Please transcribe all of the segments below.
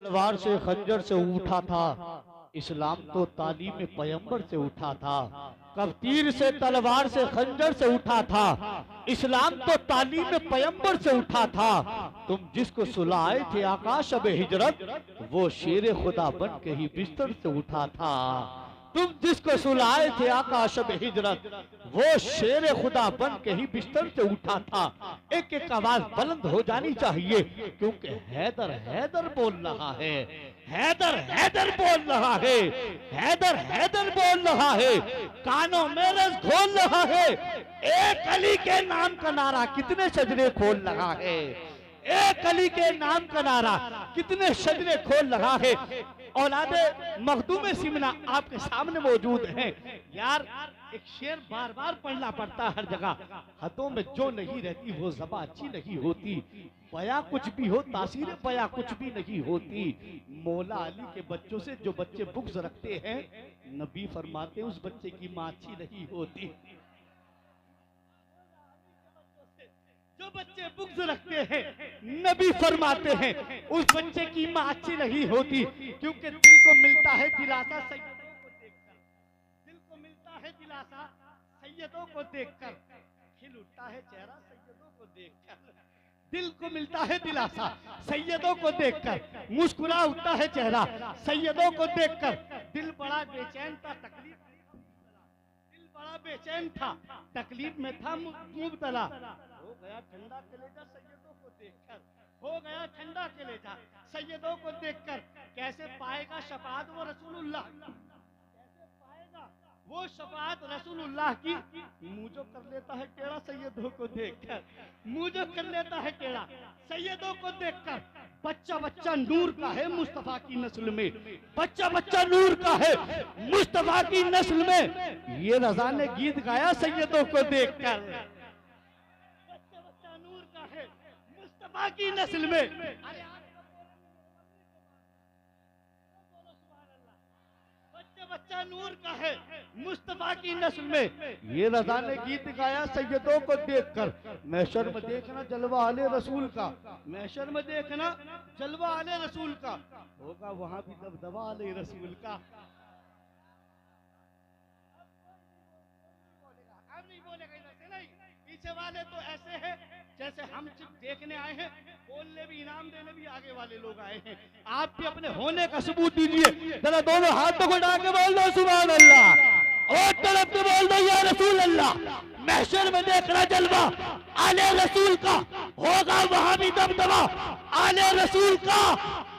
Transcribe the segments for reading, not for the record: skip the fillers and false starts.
तलवार से खंजर से उठा था, इस्लाम तो तालीम पैगंबर से उठा था। कब तीर से तलवार से खंजर से उठा था, इस्लाम तो तालीम पैगंबर से उठा था। तुम जिसको सुलाए थे आकाश अब हिजरत, वो शेर खुदा बन के ही बिस्तर से उठा था। तुम जिसको सुलाए थे आकाश अब हिजरत, वो शेर खुदा बन के ही बिस्तर से उठा था। एक एक आवाज बुलंद हो जानी चाहिए, क्योंकि हैदर हैदर बोल रहा है, हैदर हैदर बोल रहा है, हैदर हैदर बोल रहा है, कानों में रस घोल रहा है। एक अली के नाम का नारा कितने सजरे खोल रहा है, एक अली के नाम का नारा कितने सजरे खोल रहा है। औलादे मखदूम सिमना आपके सामने मौजूद हैं। यार एक शेर बार बार पढ़ना पड़ता हर जगह। हाथों में जो नहीं रहती वो ज़बां अच्छी नहीं होती। बया कुछ भी हो, तासीर बया कुछ भी नहीं होती। मौला अली के बच्चों से जो बच्चे बुग़्ज़ रखते हैं, नबी फरमाते हैं उस बच्चे की माँ अच्छी नहीं होती। जो बच्चे बुग़्ज़ रखते हैं, नबी फरमाते हैं उस बच्चे की माँ अच्छी नहीं होती। क्योंकि दिल को मिलता है दिलासा सैयदों को देखकर, दिल को मिलता है दिलासा सैयदों को देखकर, खिल उठता है चेहरा सैयदों को देखकर। दिल को मिलता है दिलासा सैयदों को देखकर, मुस्कुरा उठता है चेहरा सैयदों को देखकर। दिल बड़ा बेचैन था तकलीफ, दिल बड़ा बेचैन था तकलीफ में था मुब्तला। हो गया ठंडा कलेजा सैयदों को देखकर, हो गया ठंडा कलेजा सैयदों को देखकर। कैसे पाएगा शफाअत वो रसूलुल्लाह, कैसे पाएगा वो शफाअत रसूलुल्लाह की। मुँह जो कर लेता है टेढ़ा सैयदों को देखकर, मुँह जो कर लेता है टेढ़ा सैयदों को देखकर। बच्चा बच्चा नूर का है मुस्तफा की नस्ल में, बच्चा बच्चा नूर का है मुस्तफा की नस्ल में। ये रज़ा ने गीत गाया सैयदों को देखकर, बच्चा बच्चा नूर का है मुस्तफा की नस्ल में। बच्चा बच्चा नूर का है मुस्तफा की नस्ल में। ये रज़ा ने गीत गाया सैयदों को देखकर। महशर में देखना जलवा आले रसूल का, महशर में देखना जलवा आले रसूल का। होगा वहां भी दबदबा आले रसूल का। अब नहीं बोलेगा इधर से, नहीं। पीछे वाले तो ऐसे हैं जैसे हम सिर्फ देखने आए हैं, बोलने भी इनाम देने भी आगे वाले लोग आए हैं। आप भी अपने होने का सबूत दीजिए। जरा दोनों हाथों को उठा के बोल दो सुभान अल्लाह, और तरफ से बोल दो या रसूल अल्लाह। महशर में देखना जलवा आले रसूल का, होगा वहां भी दबदबा आले रसूल का।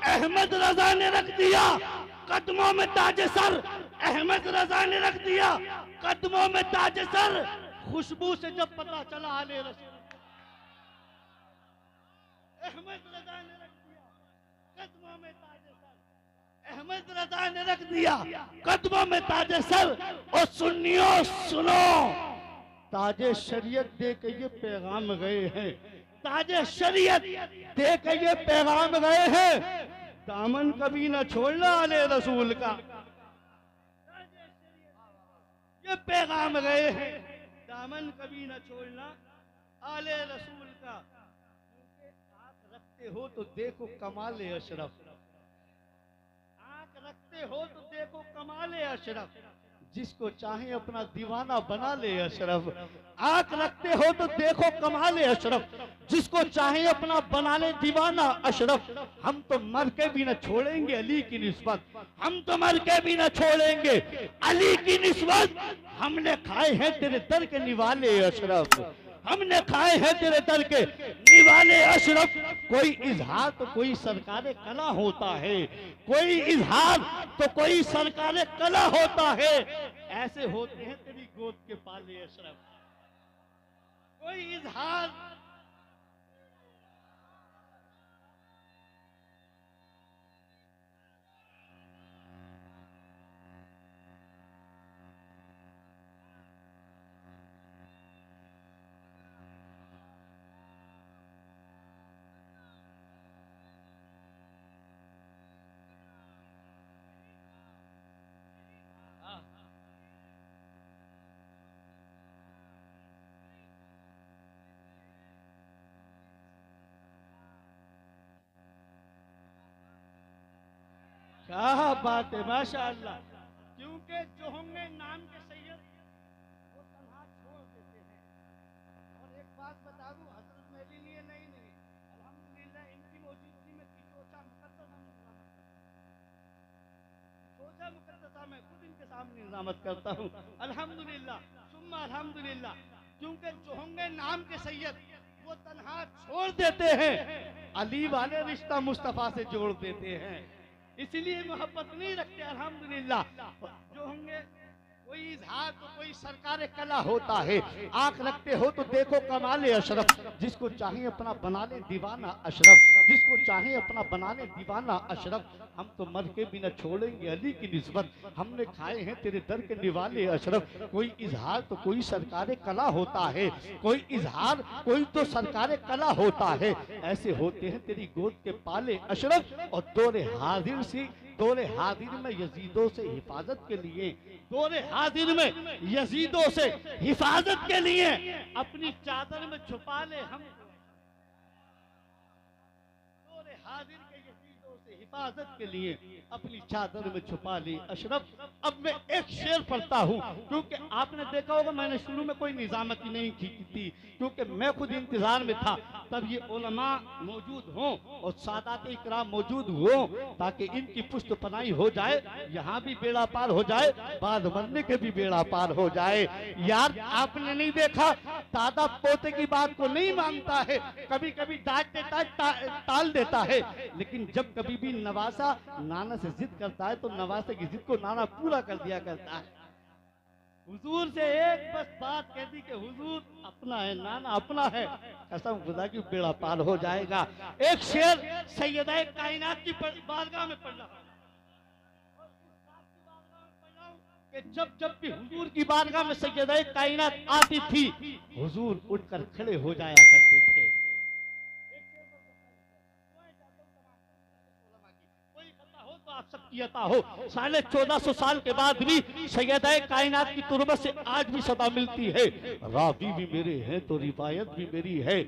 अहमद रजा ने रख दिया कदमों में ताज सर, अहमद रजा ने रख दिया कदमों में ताज सर। खुशबू से जब पता चला आले रसूल, अहमद रजा ने रख दिया कदमों में ताज सर, अहमद रजा ने रख दिया कदमों में ताज सर। और सुन्नियों सुनो, ताजे शरीयत दे के ये पैगाम गए हैं, ताजे शरीयत दे के ये पैगाम गए हैं। दामन कभी न छोड़ना आले रसूल का, ये पैगाम गए हैं। दामन कभी न छोड़ना आले रसूल का। आंख रखते हो तो देखो कमाल अशरफ, आंख रखते हो तो देखो कमाल अशरफ। जिसको चाहे अपना दीवाना बना ले अशरफ। आंख रखते हो तो देखो कमाल अशरफ, जिसको चाहे अपना बना ले दीवाना अशरफ। हम तो मर के भी न छोड़ेंगे अली की निस्बत, हम तो मर के भी न छोड़ेंगे अली की निस्बत। हमने खाए हैं तेरे दर के निवाले अशरफ, हमने खाए हैं तेरे दर के निवाले अशरफ। कोई इजहार तो कोई सरकारे कला होता है, कोई इजहार तो कोई सरकारे कला होता है। ऐसे होते हैं तेरी गोद के पाले अशरफ। कोई इजहार क्या बात है, माशाअल्लाह। क्योंकि जो होंगे नाम के सैयद वो तन्हा छोड़ देते हैं। और एक बात बता दूं, हजरत मेरे लिए नहीं अल्हम्दुलिल्लाह इनकी मौजूदगी में सोचा मुकद्दसा मैं खुद इनके सामने निजामत करता हूँ अल्हम्दुलिल्लाह सुम्मा अल्हम्दुलिल्लाह। क्योंकि जो होंगे नाम के सैयद वो तन्हा छोड़ देते हैं, अली वाले रिश्ता मुस्तफा से जोड़ देते हैं, इसलिए मोहब्बत नहीं रखते अल्हम्दुलिल्लाह। जो होंगे कोई इजहार तो कोई सरकार कला होता है, आंख रखते हो तो देखो कमाले अशरफ, जिसको चाहिए अपना बना ले दीवाना अशरफ, जिसको चाहिए अपना बना ले दीवाना अशरफ। हम तो मर के भी न छोड़ेंगे अली की निस्बत, हमने खाए हैं तेरे दर के निवाले अशरफ। कोई इजहार तो कोई सरकार कला होता है, कोई इजहार कोई तो सरकार कला होता है, ऐसे होते हैं तेरी गोद के पाले अशरफ। और दौरे हाजिर में यजीदों से हिफाजत के लिए, दौरे हाजिर में यजीदों से हिफाजत के लिए अपनी चादर में छुपा ले हम, दौरे हाजिर के यजीदों से हिफाजत के लिए अपनी चादर में छुपा ली अशरफ। अब मैं एक शेर पढ़ता हूँ, क्योंकि आपने देखा होगा मैंने शुरू में कोई निजामती नहीं की थी, क्योंकि मैं खुद इंतजार में था तब ये उलमा मौजूद हों और सादात इकराम मौजूद हों, ताकि इनकी पुष्ट पनाही हो जाए, यहाँ भी बेड़ा पार हो जाए, बाद मरने के भी बेड़ा पार हो जाए। यार आपने नहीं देखा, दादा पोते की बात को नहीं मानता है, कभी कभी डांट देता है, टाल देता है, लेकिन जब कभी भी नवासा नाना से जिद करता है तो नवासे की जिद को नाना पूरा कर दिया करता है। हुजूर से एक बस बात कह दी कि हुजूर अपना है, नाना अपना है, कसम खुदा की बेड़ा पार हो जाएगा। एक शेर सैयदा कायनात की बारगाह में पढ़ना कि जब भी हुजूर की बारगाह में सैयदा कायनात आती थी, हुजूर उठकर खड़े हो जाया करते थे। आप सबकी अता हो, 1450 साल के बाद भी सैयदा कायनात की तुरबत से आज भी सदा मिलती है। रावी भी मेरे हैं तो रिवायत भी मेरी है।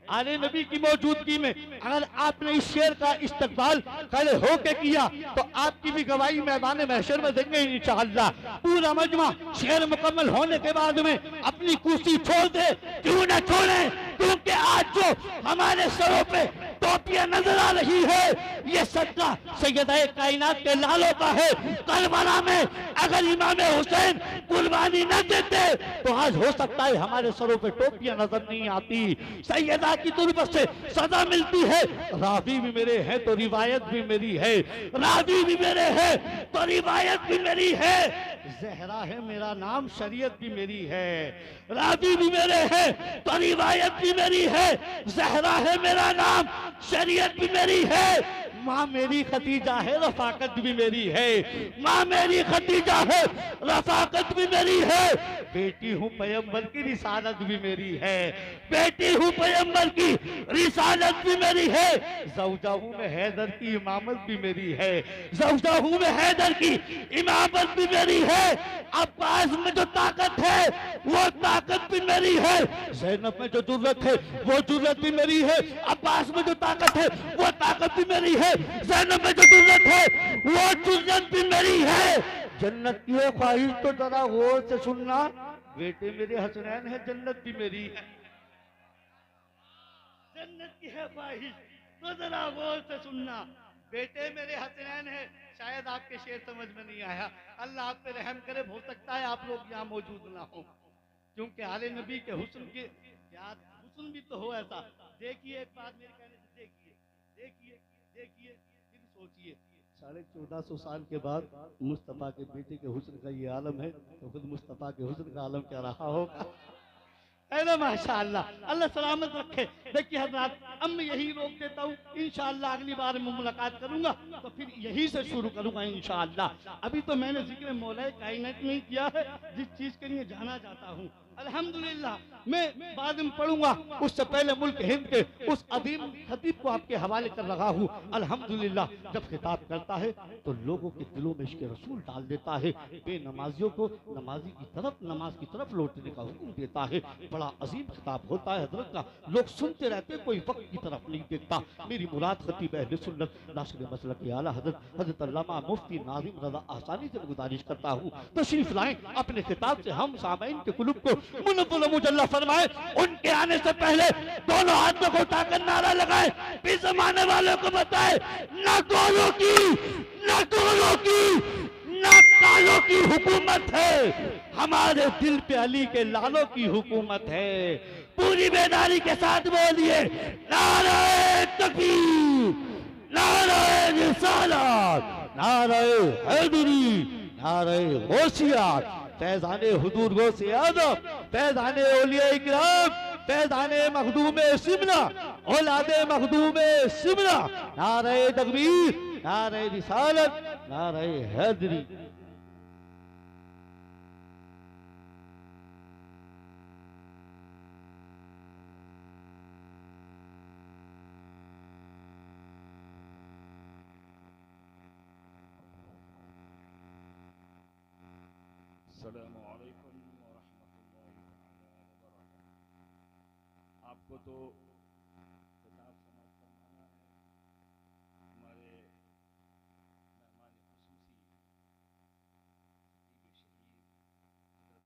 आले नबी की मौजूदगी में अगर आपने इस शेर का इस्तकबाल खड़े होके किया तो आपकी भी गवाही मैदान महशर में देंगे इंशाअल्लाह। पूरा मजमा शेर मुकम्मल होने के बाद में अपनी कुर्सी छोड़ दे, क्यों न छोड़े, क्योंकि आज जो हमारे सरों पे टोपियां नजर आ रही है, ये सदका सैयदा कायनात के लालों का है। करबला में अगर इमाम हुसैन कुर्बानी न देते तो आज हो सकता है हमारे सरों पे टोपियां नजर नहीं आती। सैयदा की तुरबत से सदा मिलती है। रावी भी मेरे हैं तो रिवायत भी मेरी है, रावी भी मेरे हैं तो रिवायत भी मेरी है। जहरा है मेरा नाम, शरीयत भी मेरी है। रावी भी मेरे हैं तो रिवायत भी मेरी है। जहरा है मेरा नाम, शरीयत भी मेरी है। माँ मेरी खतीजा है, रफाकत भी मेरी है। माँ मेरी खतीजा है, रफाकत भी मेरी है। बेटी हूँ पैगंबर की, रिसालत भी मेरी है। बेटी हूँ पैगंबर की, रिसालत भी मेरी है। ज़ौजा हूँ मैं हैदर की, इमामत भी मेरी है। ज़ौजा हूँ मैं हैदर की, इमामत भी मेरी है। अब्बास में जो ताकत है वो ताकत भी मेरी है। ज़ैनब में जो जुर्रत है वो जुर्रत भी मेरी है। अब्बास में जो ताकत है वो ताकत भी मेरी है। ज़ैनब में जो जुर्रत है वो जुर्रत भी मेरी है। जन्नत की है ख्वाहिश तो जरा गौर से सुनना, बेटे मेरे हसनैन है, जन्नत भी मेरी है। जन्नत की है ख्वाहिश तो जरा गौर से सुनना, बेटे मेरे हसनैन है। शायद आपके शेर समझ में नहीं आया, अल्लाह आप पे रहम करे। हो सकता है आप लोग यहाँ मौजूद ना हो, क्योंकि आले नबी के हुस्न के याद हुस्न भी तो हो ऐसा। देखिए एक बात मेरे कहने से, देखिए देखिए देखिए फिर सोचिए, 1450 साल के बाद मुस्तफा के बेटे के हुस्न का ये आलम है, तो खुद मुस्तफा के हुस्न का आलम क्या रहा होगा, है ना। माशाअल्लाह, अल्लाह सलामत रखे। देखिए हजरात, अब मैं यही रोक देता हूँ, इंशाअल्लाह अगली बार मैं मुलाकात करूंगा तो फिर यही से शुरू करूंगा इंशाअल्लाह। अभी तो मैंने जिक्र मौला कायनात नहीं किया है, जिस चीज के लिए जाना चाहता हूँ अल्हम्दुलिल्लाह मैं बाद में पढ़ूंगा, उससे पहले मुल्क हिंद के उस अदीम खतीब को आपके हवाले कर रहा हूँ। अल्हम्दुलिल्लाह जब खिताब करता है तो लोगों के दिलों में इश्क़ रसूल डाल देता है, बेनमाजियों को नमाजी की तरफ, नमाज की तरफ लौटने का हुक्म देता है। बड़ा अजीम खिताब होता है हजरत का, लोग सुनते रहते, कोई वक्त की तरफ नहीं देखता। मेरी मुराद खतीब अहले सुन्नत नासिर मसलक के आला हजरत अल्लामा मुफ्ती नाज़िम रज़ा आसानी से गुजारिश करता हूँ तशरीफ लाएं, अपने खिताब से हम सामईन के कुलूब को मुनव्वर मुजल्ला फरमाए। उनके आने से पहले दोनों हाथों को उठाकर नारा लगाए, इस जमाने वालों को बताए, न गोरों की, न गोरों की, न कालों की हुकूमत है, हमारे दिल पे अली के लालों की हुकूमत है। पूरी बेदारी के साथ बोलिए, नारे तकबीर, नारे रिसालत, नारे हैदरी, नारे गौसियत, फैज़ाने हुजूर गौसे आज़म, फैज़ाने औलिया इकराम, फैज़ाने मखदूम शिमला, औलादे मखदूम शिमला, नारे तकबीर, नारे रिसालत, नारे हैदरी। अस्सलामु अलैकुम व रहमतुल्लाहि व बरकातुहू। आपको तो